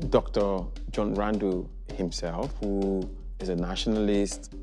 Dr. John Randle himself, who is a nationalist,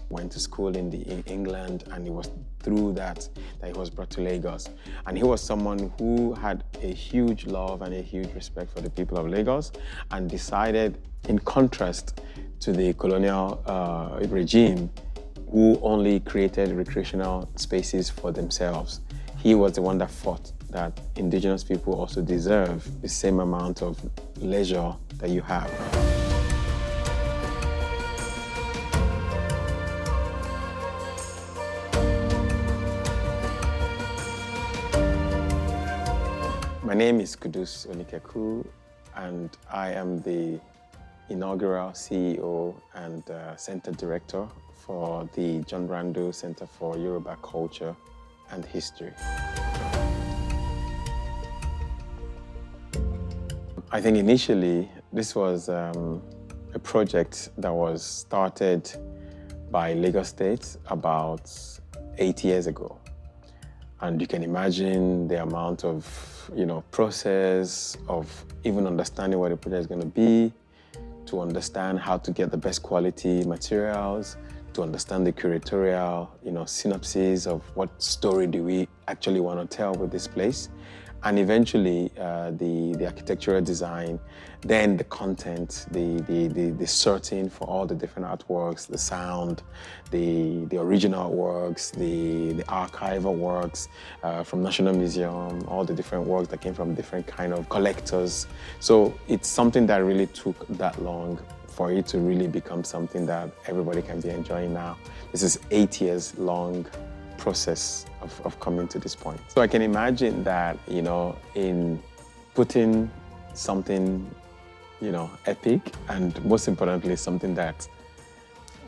went to school in England, and it was through that he was brought to Lagos. And he was someone who had a huge love and a huge respect for the people of Lagos, and decided, in contrast to the colonial regime, who only created recreational spaces for themselves. He was the one that fought that indigenous people also deserve the same amount of leisure that you have. My name is Kudus Onikeku, and I am the inaugural CEO and Center Director for the John Randle Center for Yorùbá Culture and History. I think initially this was a project that was started by Lagos State about 8 years ago. And you can imagine the amount of, process of even understanding what the project is going to be, to understand how to get the best quality materials, to understand the curatorial, synopsis of what story do we actually want to tell with this place. And eventually the architectural design, then the content, the sorting for all the different artworks, the sound, the original works, the archival works from National Museum, all the different works that came from different kind of collectors. So it's something that really took that long for it to really become something that everybody can be enjoying now. This is 8 years long process of coming to this point. So I can imagine that, in putting something, epic, and most importantly, something that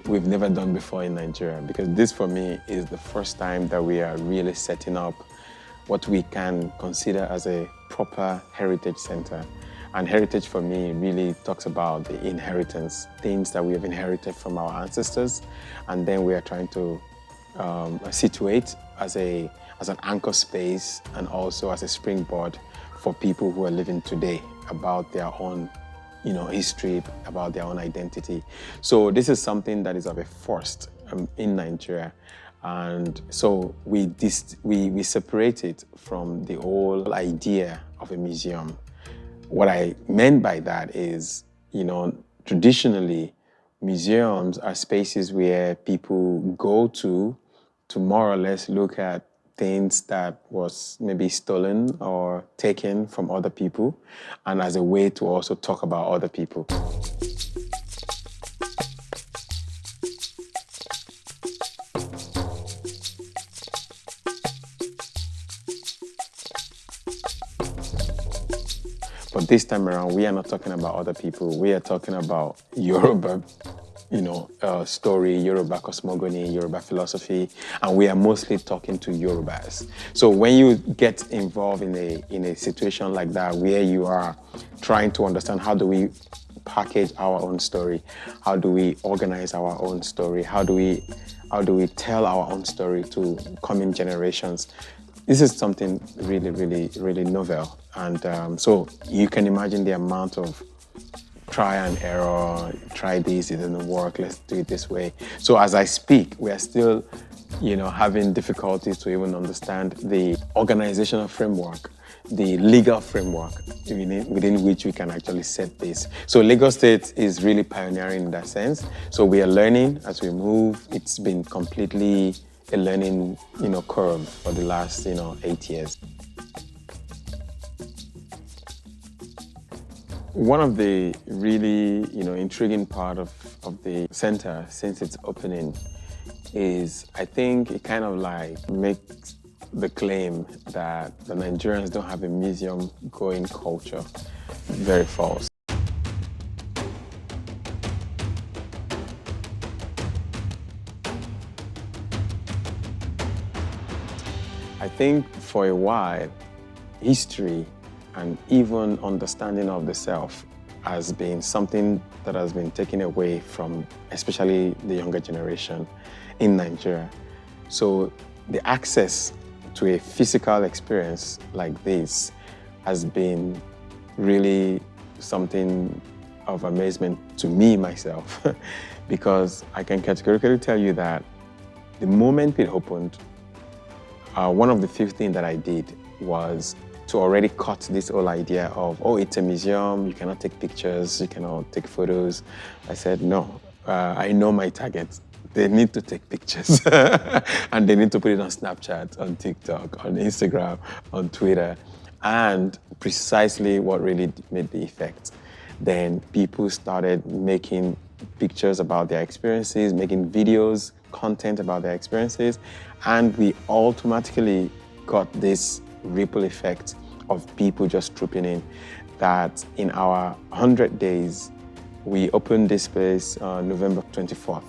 we've never done before in Nigeria, because this for me is the first time that we are really setting up what we can consider as a proper heritage center. And heritage for me really talks about the inheritance, things that we have inherited from our ancestors, and then we are trying to situate as an anchor space and also as a springboard for people who are living today about their own history, about their own identity. So this is something that is of a first in Nigeria. And so we separate it from the whole idea of a museum. What I meant by that is, traditionally, museums are spaces where people go to more or less look at things that was maybe stolen or taken from other people, and as a way to also talk about other people. But this time around, we are not talking about other people. We are talking about Yoruba, story, Yoruba cosmogony, Yoruba philosophy, and we are mostly talking to Yorubas. So when you get involved in a situation like that, where you are trying to understand how do we package our own story, how do we organize our own story, how do we tell our own story to coming generations, this is something really, really, really novel. And so you can imagine the amount of try and error, try this, it doesn't work, let's do it this way. So as I speak, we are still, having difficulties to even understand the organizational framework, the legal framework within which we can actually set this. So Lagos State is really pioneering in that sense. So we are learning as we move. It's been completely a learning, curve for the last, 8 years. One of the really, intriguing part of the center since its opening is, I think it kind of like makes the claim that the Nigerians don't have a museum-going culture very false. I think for a while, history and even understanding of the self has been something that has been taken away from especially the younger generation in Nigeria. So the access to a physical experience like this has been really something of amazement to me, myself, because I can categorically tell you that the moment it opened, one of the few things that I did was to already cut this whole idea of, oh, it's a museum, you cannot take pictures, you cannot take photos. I said, no, I know my target. They need to take pictures and they need to put it on Snapchat, on TikTok, on Instagram, on Twitter, and precisely what really made the effect. Then people started making pictures about their experiences, making videos, content about their experiences, and we automatically got this ripple effect of people just trooping in, that in our 100 days, we opened this place on November 24th,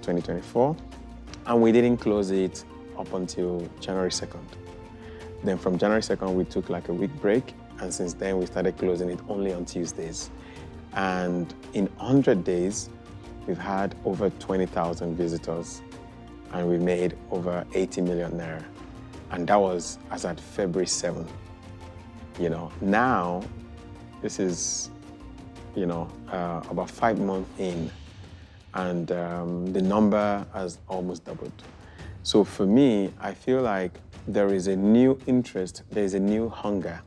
2024, and we didn't close it up until January 2nd. Then from January 2nd, we took like a week break, and since then we started closing it only on Tuesdays. And in 100 days, we've had over 20,000 visitors, and we made over 80 million naira. And that was as at February 7th. Now, this is, about 5 months in, and the number has almost doubled. So for me, I feel like there is a new interest, there is a new hunger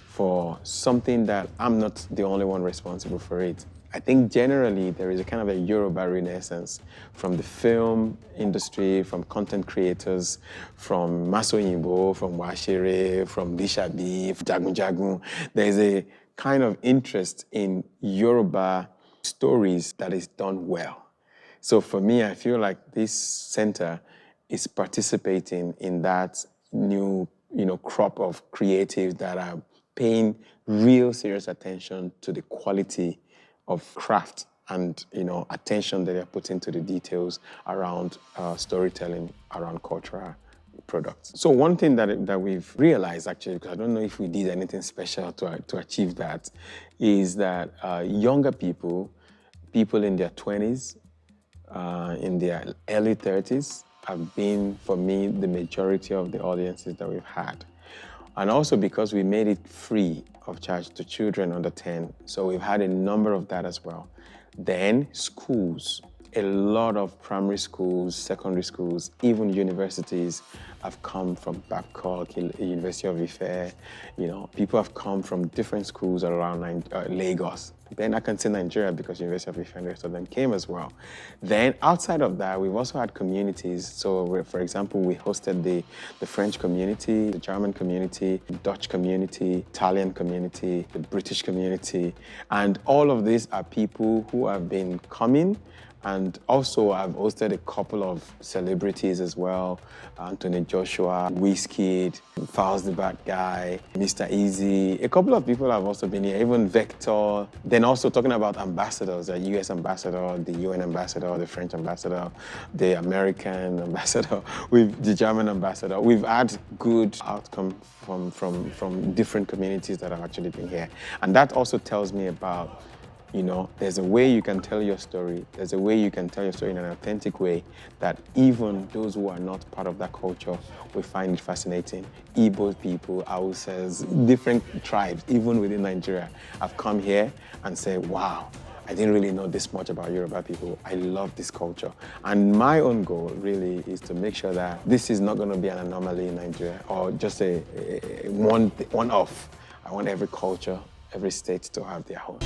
for something that I'm not the only one responsible for it. I think generally there is a kind of a Yorùbá renaissance from the film industry, from content creators, from Masoyinbo, from Washere, from Lishabi, Jagun Jagun. There's a kind of interest in Yorùbá stories that is done well. So for me, I feel like this center is participating in that new, crop of creatives that are paying real serious attention to the quality of craft and attention that they're putting to the details around storytelling, around cultural products. So one thing that we've realized, actually, because I don't know if we did anything special to achieve that, is that younger people in their 20s, in their early 30s, have been, for me, the majority of the audiences that we've had. And also because we made it free of charge to children under 10. So we've had a number of that as well. Then schools, a lot of primary schools, secondary schools, even universities have come from Babcock, University of Ife. People have come from different schools around Lagos. Then I can say Nigeria because University of Ife and the rest of them came as well. Then outside of that, we've also had communities. So for example, we hosted the French community, the German community, the Dutch community, Italian community, the British community. And all of these are people who have been coming. And also, I've hosted a couple of celebrities as well. Anthony Joshua, Wizkid, Fowls the Bad Guy, Mr. Easy. A couple of people have also been here, even Vector. Then also talking about ambassadors, the US ambassador, the UN ambassador, the French ambassador, the American ambassador, the German ambassador. We've had good outcome from different communities that have actually been here. And that also tells me about there's a way you can tell your story. There's a way you can tell your story in an authentic way that even those who are not part of that culture will find it fascinating. Igbo people, Hausas, different tribes, even within Nigeria, have come here and said, wow, I didn't really know this much about Yoruba people. I love this culture. And my own goal really is to make sure that this is not going to be an anomaly in Nigeria or just a one-off. I want every culture, every state to have their own.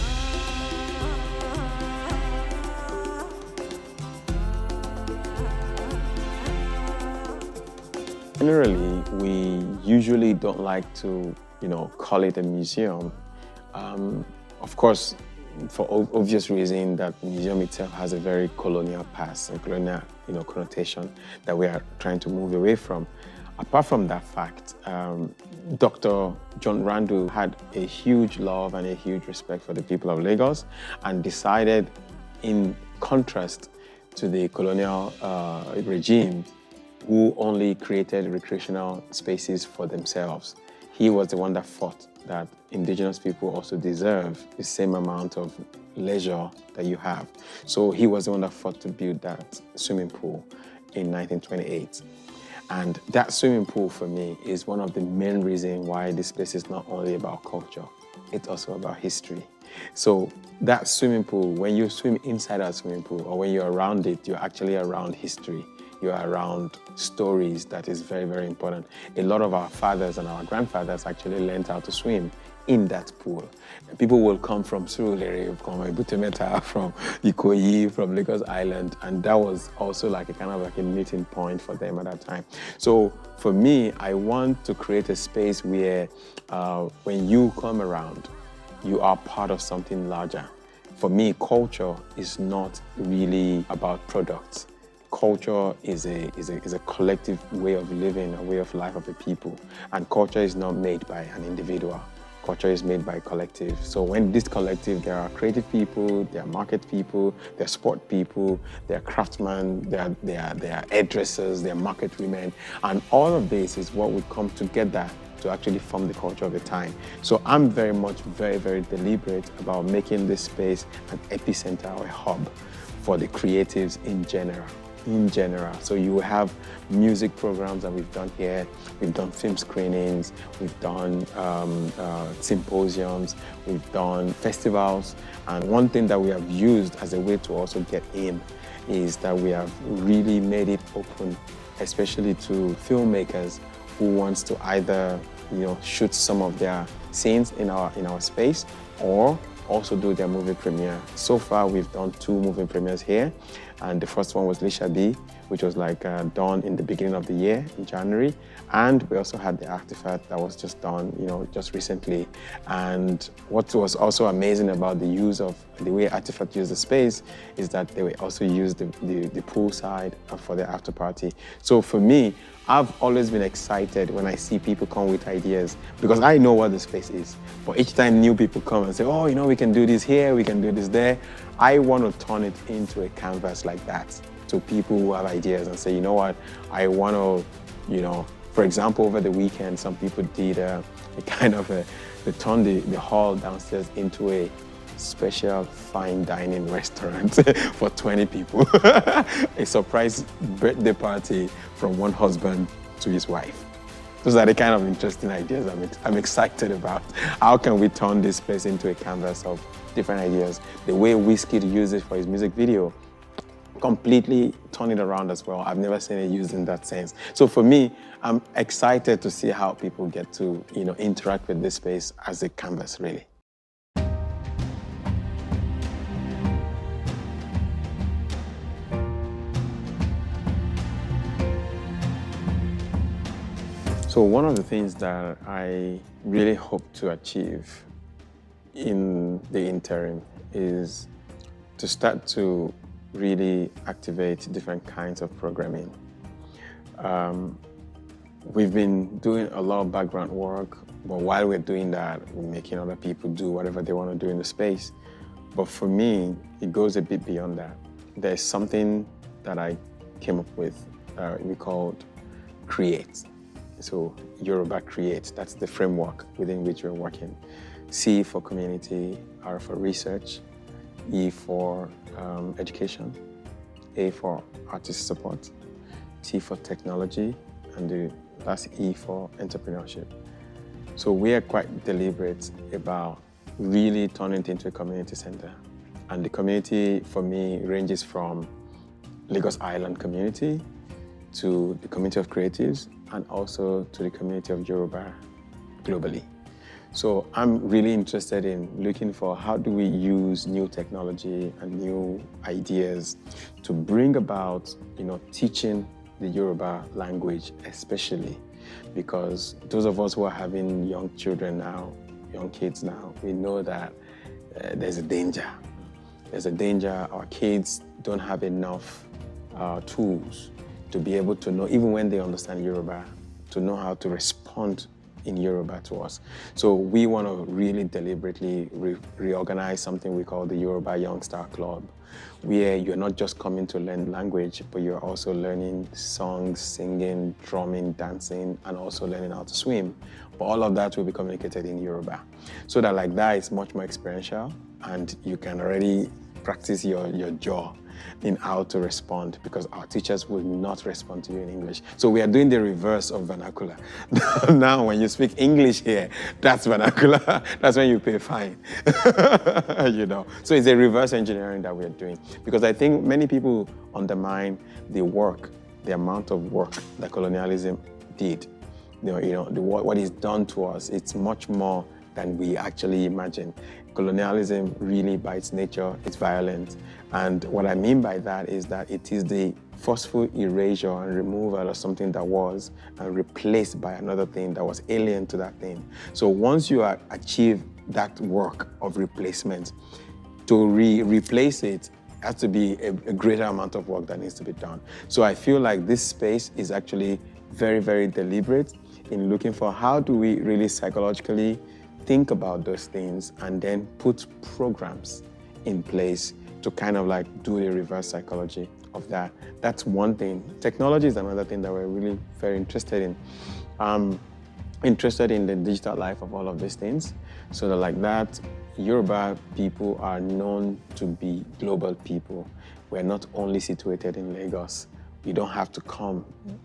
Generally, we usually don't like to, call it a museum. Of course, for obvious reason that the museum itself has a very colonial past, a colonial, connotation that we are trying to move away from. Apart from that fact, Dr. John Randle had a huge love and a huge respect for the people of Lagos and decided, in contrast to the colonial regime, who only created recreational spaces for themselves. He was the one that fought that indigenous people also deserve the same amount of leisure that you have. So he was the one that fought to build that swimming pool in 1928. And that swimming pool for me is one of the main reasons why this place is not only about culture, it's also about history. So that swimming pool, when you swim inside a swimming pool or when you're around it, you're actually around history. You're around stories. That is very, very important. A lot of our fathers and our grandfathers actually learned how to swim in that pool. People will come from Surulere, from Ibutemeta, from Ikoyi, from Lagos Island, and that was also like a kind of like a meeting point for them at that time. So for me, I want to create a space where when you come around, you are part of something larger. For me, culture is not really about products. Culture is a collective way of living, a way of life of a people. And culture is not made by an individual. Culture is made by a collective. So when this collective, there are creative people, there are market people, there are sport people, there are craftsmen, there are hairdressers, there are market women. And all of this is what would come together to actually form the culture of the time. So I'm very much, very, very deliberate about making this space an epicenter or a hub for the creatives in general. So you have music programs that we've done here, we've done film screenings, we've done symposiums, we've done festivals. And one thing that we have used as a way to also get in is that we have really made it open, especially to filmmakers who wants to either shoot some of their scenes in our space or also do their movie premiere. So far, we've done 2 movie premieres here, and the first one was Lisha B, which was done in the beginning of the year, in January, and we also had the Artifact that was just done, just recently. And what was also amazing about the way Artifact used the space is that they will also use the pool side for the after party. So for me, I've always been excited when I see people come with ideas because I know what the space is. But each time new people come and say, oh, we can do this here, we can do this there, I want to turn it into a canvas like that to people who have ideas and say, you know what, I want to, for example, over the weekend, some people did they turned the hall downstairs into a special fine dining restaurant for 20 people. A surprise birthday party from one husband to his wife. Those are the kind of interesting ideas I'm excited about. How can we turn this place into a canvas of different ideas? The way Wizkid used it for his music video, completely turn it around as well. I've never seen it used in that sense. So for me, I'm excited to see how people get to interact with this space as a canvas, really. So one of the things that I really hope to achieve in the interim is to start to really activate different kinds of programming. We've been doing a lot of background work, but while we're doing that, we're making other people do whatever they want to do in the space. But for me, it goes a bit beyond that. There's something that I came up with we called Create. So Yorùbá Create, that's the framework within which we're working. C for community, R for research, E for education, A for artist support, T for technology, and the last E for entrepreneurship. So we are quite deliberate about really turning it into a community center. And the community for me ranges from Lagos Island community to the community of creatives and also to the community of Yorùbá globally. So I'm really interested in looking for how do we use new technology and new ideas to bring about, teaching the Yorùbá language especially, because those of us who are having young children now, young kids now, we know that there's a danger. There's a danger our kids don't have enough tools to be able to know, even when they understand Yorùbá, to know how to respond in Yorùbá to us. So we want to really deliberately reorganize something we call the Yorùbá Young Star Club, where you're not just coming to learn language, but you're also learning songs, singing, drumming, dancing, and also learning how to swim. But all of that will be communicated in Yorùbá. So that it's much more experiential, and you can already practice your jaw in how to respond, because our teachers will not respond to you in English. So we are doing the reverse of vernacular. Now, when you speak English here, that's vernacular. That's when you pay fine. So it's a reverse engineering that we are doing, because I think many people undermine the amount of work that colonialism did. What is done to us, it's much more than we actually imagine. Colonialism really, by its nature, is violent. And what I mean by that is that it is the forceful erasure and removal of something that was and replaced by another thing that was alien to that thing. So once you achieve that work of replacement, to replace it has to be a greater amount of work that needs to be done. So I feel like this space is actually very, very deliberate in looking for how do we really psychologically think about those things and then put programs in place to kind of like do the reverse psychology of that. That's one thing. Technology is another thing that we're really very interested in. Interested in the digital life of all of these things. So that like that, Yoruba people are known to be global people. We're not only situated in Lagos. You don't have to come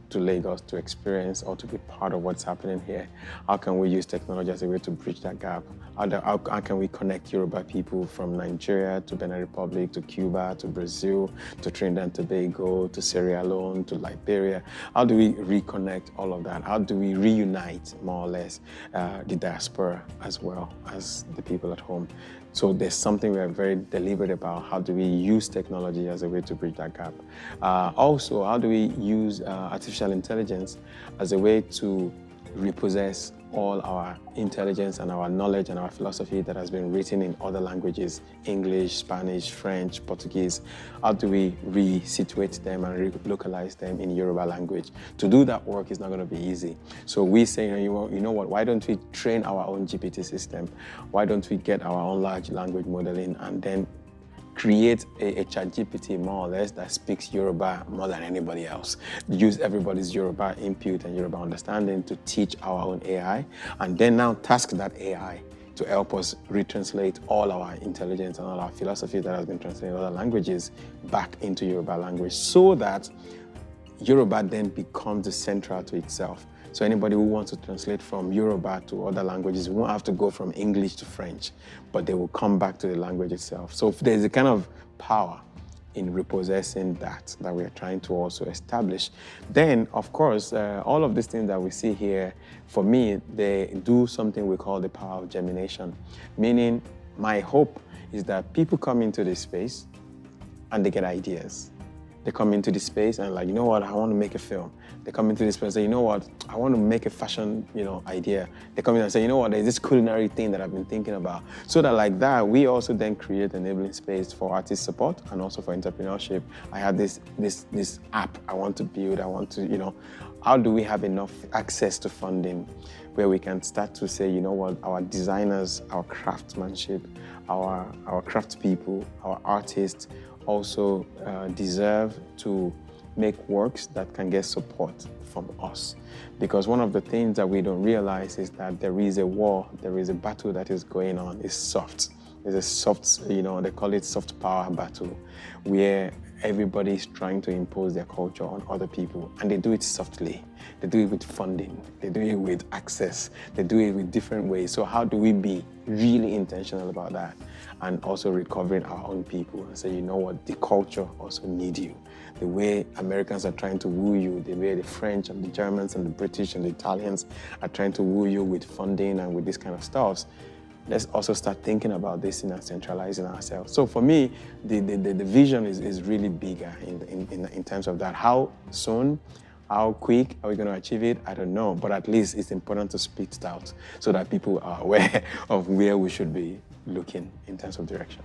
to Lagos to experience or to be part of what's happening here. How can we use technology as a way to bridge that gap? How can we connect Yoruba people from Nigeria to Benin Republic, to Cuba, to Brazil, to Trinidad and Tobago, to Sierra Leone, to Liberia? How do we reconnect all of that? How do we reunite, more or less, the diaspora as well as the people at home? So there's something we're very deliberate about. How do we use technology as a way to bridge that gap? Also, how do we use artificial intelligence as a way to repossess all our intelligence and our knowledge and our philosophy that has been written in other languages, English, Spanish, French, Portuguese? How do we resituate them and relocalize them in Yoruba language? To do that work is not going to be easy. So we say, you know what, why don't we train our own GPT system? Why don't we get our own large language modeling and then create a ChatGPT, more or less, that speaks Yoruba more than anybody else. Use everybody's Yoruba input and Yoruba understanding to teach our own AI, and then now task that AI to help us retranslate all our intelligence and all our philosophy that has been translated in other languages back into Yoruba language, so that Yoruba then becomes the central to itself. So anybody who wants to translate from Yoruba to other languages won't have to go from English to French, but they will come back to the language itself. So there's a kind of power in repossessing that we are trying to also establish. Then, of course, all of these things that we see here, for me, they do something we call the power of germination. Meaning, my hope is that people come into this space and they get ideas. They come into this space and like, you know what, I want to make a film. They come into this space and say, you know what, I want to make a fashion, idea. They come in and say, you know what, there's this culinary thing that I've been thinking about. So that like that, we also then create enabling space for artist support and also for entrepreneurship. I have this app I want to build. I want to, how do we have enough access to funding where we can start to say, you know what, our designers, our craftsmanship, our craft people, our artists also deserve to make works that can get support from us. Because one of the things that we don't realize is that there is a war, there is a battle that is going on. It's soft. It's a soft, they call it soft power battle, where everybody is trying to impose their culture on other people, and they do it softly. They do it with funding. They do it with access. They do it with different ways. So how do we be really intentional about that? And also recovering our own people and say, you know what, the culture also needs you. The way Americans are trying to woo you, the way the French and the Germans and the British and the Italians are trying to woo you with funding and with this kind of stuff. Let's also start thinking about this and centralizing ourselves. So for me, the vision is really bigger in terms of that. How soon, how quick are we going to achieve it? I don't know, but at least it's important to speak it out so that people are aware of where we should be looking in terms of direction.